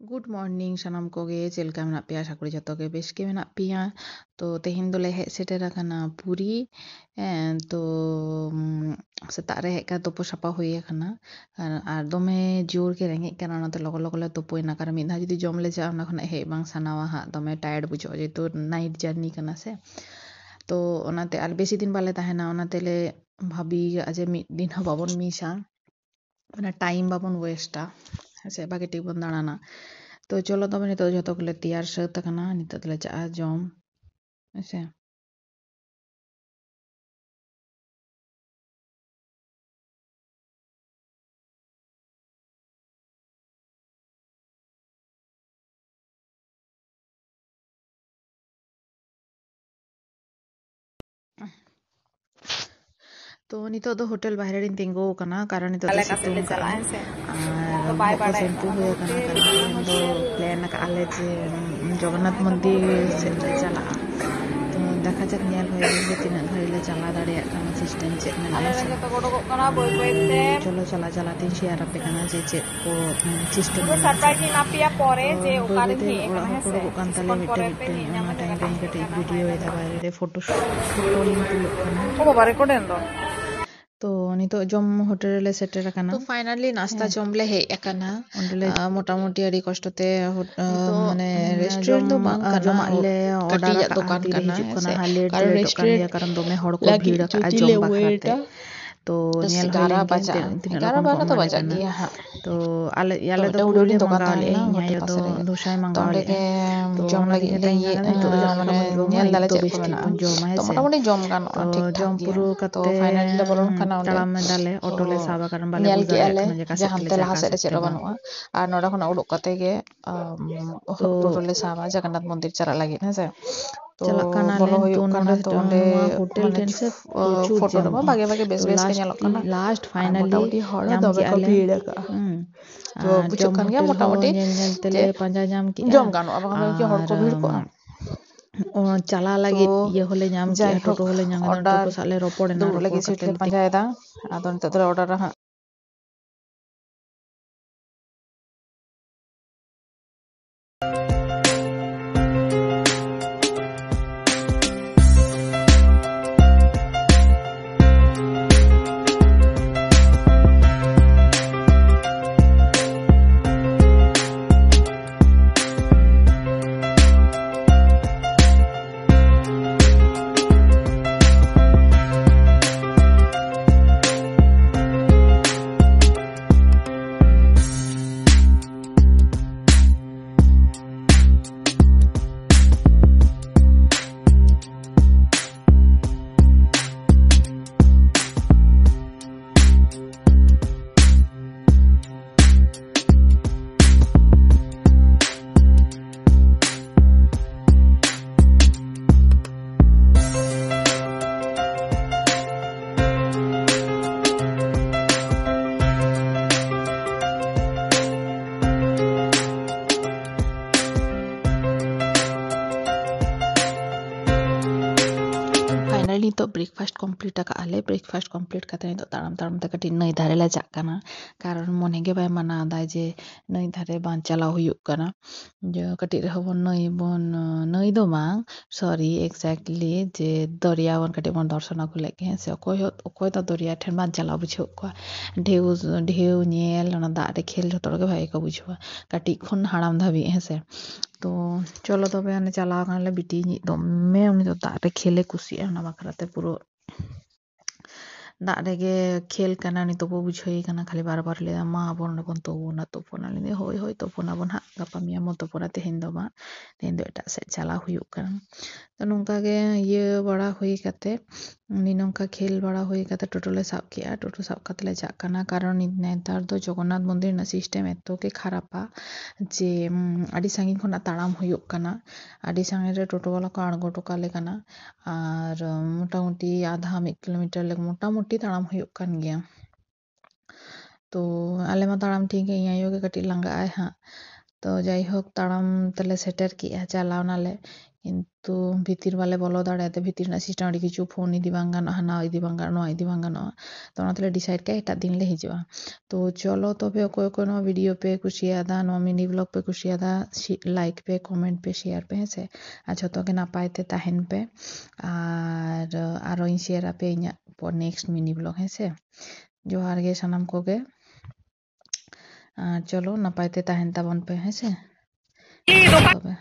good morning सनम कोगे चेलका मेना पेया साकुड़ी जतो के बेश के मेना पेया तो तेहिन दोले हेज सेटेर आकाना पुरी तो सेताग रे हेज का तुपो सापा हुई आकाना आर दोमे जोर के रेंगे काना ओनाते लगो लगो ले तुपोइना कारण मिद धाव जुदि जम ले जा ओना खना हेज बांग सानावा हा दोमे टायर्ड बुझो जेहेतु नाइट जार्नी काना से तो ओनाते आर बेसी दिन बाले ताहेना ओनाते ले भाबी जे मिद दिन हो बाबन मिसा माने टाइम बाबन वेस्टा से भागे ठीक बन दाड़ाना तो चलो तब नितो जतो को तैयार सात आकाना नितो ले चा जम ऐसे तो नितो दो होटल बाहर रिन तिंगो काना कारण नितो दो सितुंग का आर बको सेंपू हुए काना कारण दो प्लान का आले जे जगन्नाथ मंदिर से चला तो देखा जाक नेल होय जे तिना घड़ी ले चला दाड़िया काना सिस्टम चेक मेना से चलो चला चला तीन शेयर पे काना जे चेक को सिस्टम सरप्राइज ना पिया परे जे ओकारे ही है से कान तले मिटे मिटे ना टाइम टाइम के वीडियो एदा बारे रे फोटो फोटो लिंक काना ओ बारे कोडेन दो तो नितो जम होटल ले सेटर आकाना तो फाइनली नाश्ता जम ले हे आकाना ओंडले मोटामुटी आडी कष्टते माने रेस्टोरेंट दो बांग काना ले ऑर्डर दुकान काना कारण रेस्टोरेंट कारण दोमे हड़ को भीड़ का जम बाखराते तो नेल 11 बारह तो बजा गया हां तो आले याले तो उडुली दुकान ताले न्याय तो दोसाय मंगाले तो जम लगी ले ये माने नेल दाले चेक को मेना तो मोटामुटी जम गानो ठीक जम पुरु कते फाइनली ले बोलन खाना तालाम में दाले ऑटो ले साबा कारण बाले बुझा जहां ते लहा से चेरो बानुआ आर नोडा खना उडुक कते गे ऑटो ले साबा जगन्नाथ मंदिर चला लगी है से चला काना ले तो नोडा तो ओंडे होटल टेन से फोटो दो बागे बागे बेस बेस के ñelok kana लास्ट फाइनली हड़ दबे को भीड़ का तो बुझो kan गया मोटामुटी ñel तेले पांजा जाम की जम गानो अब हम की हड़ को भीड़ को चला लगी ये होले नाम के टोटो होले नाम टोटो साले रोपड़ ना लगी सीट ले पांजा एदा आदन तदर ऑर्डर रहा फाइनली तो ब्रेकफास्ट कंप्लीट आले ब्रेकफास्ट कंप्लीट करते तो तारम तारम तक कटी नई धारे ले जाकाना कारण मने गे बाय मना दा जे नई धारे बान चला हुयुक काना जे कटी रे हबन नई दो बांग सॉरी एक्जेक्टली जे दरिया वन कटी बन दर्शन को लेके से ओकोय तो दरिया ठेन बान चला बुझो को ढेउ ढेउ नेल ओना दा रे खेल जतो गे भाई को बुझवा कटी खन हाड़ाम धाबी हेसे तो चलो तबे आने चला कानले बिटी दमे उनी तो दा रे खेले कुसी ना बाखराते पुरो दा रेगे खेल काना नि तोबो बुझाई काना खाली बार बार ले मा बन बन तो ना तो फोना ले होय होय तो फोना बन हा गपा मिया मो तो फोना तेहेन दो मा तेहेन दो एटा से चला हुयुक काना तो नोंका गे ये बड़ा हुई कते उनी नोंका खेल बड़ा हुई कते टोटो ले साब किया टोटो साब कते ले जा काना कारण नेतार दो जगन्नाथ मंदिर ना सिस्टम एतो के खरापा जे आडी सांगी खना ताड़ाम हुयुक काना आडी सांगे रे टोटो वाला को आड़गो टोकाले काना और मोटामुटी आधा 1 किलोमीटर ले मोटामुटी ताड़ाम हुयुक कान गया तो आले मा ताड़ाम ठीक है यहाँ के कटी लंगा आए हाँ तो जाई होक ताड़ाम तले सेटर की चलाव नाले কিন্তু ᱵᱷᱤᱛᱤᱨ ᱵᱟᱞᱮ ᱵᱚᱞᱚ ᱫᱟᱲᱮᱭᱟᱫᱟ ᱵᱷᱤᱛᱤᱨ ᱨᱮᱱᱟᱜ ᱥᱤᱥᱴᱮᱢ ᱟᱹᱰᱤ ᱠᱤᱪᱷᱩ ᱯᱷᱳᱱ ᱤᱫᱤ ᱵᱟᱝ ᱜᱟᱱᱚᱜᱼᱟ ᱦᱟᱱᱟ ᱤᱫᱤ ᱵᱟᱝ ᱜᱟᱱᱚᱜᱼᱟ ᱱᱚᱣᱟ ᱤᱫᱤ ᱵᱟᱝ ᱜᱟᱱᱚᱜᱼᱟ ᱛᱚ ᱚᱱᱟ ᱛᱮᱞᱮ ᱰᱤᱥᱟᱭᱤᱰ ᱠᱮᱜᱼᱟ ᱮᱴᱟᱜ ᱫᱤᱱ ᱞᱮ ᱦᱤᱡᱩᱜᱼᱟ ᱛᱚ ᱪᱚᱞᱚ ᱛᱚᱵᱮ ᱚᱠᱚᱭ ᱚᱠᱚᱭ ᱱᱚᱣᱟ ᱵᱷᱤᱰᱤᱭᱳ ᱯᱮ ᱠᱩᱥᱤᱭᱟᱫᱟ ᱱᱚᱣᱟ ᱢᱤᱱᱤ ᱵᱞᱚᱜ ᱯᱮ ᱠᱩᱥᱤᱭᱟᱫᱟ ᱞᱟইᱠ ᱯᱮ ᱠᱚᱢᱮন্ট ᱯᱮ শেয়ার ᱯᱮ ᱦᱮᱸᱥᱮ ᱟᱨ ᱡᱷᱚᱛᱚ ᱜᱮ ᱱᱟᱯᱟᱭ ᱛᱮ ᱛᱟᱦᱮᱱ ᱯᱮ ᱟᱨ ᱟᱨᱚᱧ শেয়ার ᱟᱯᱮ ᱤᱧᱟᱹᱜ ᱱᱮক্ᱥᱴ ᱢᱤᱱᱤ ᱵᱞᱚᱜ ᱦᱮᱸᱥᱮ ᱡᱚᱦᱟᱨ ᱜᱮ ᱥᱟᱱᱟᱢ ᱠᱚᱜᱮ ᱟᱨ ᱪᱚᱞᱚ ᱱᱟᱯᱟᱭ ᱛᱮ ᱛᱟᱦᱮᱱ ᱛᱟᱵᱚᱱ ᱯᱮ ᱦᱮᱸᱥᱮ ᱛᱚᱵᱮ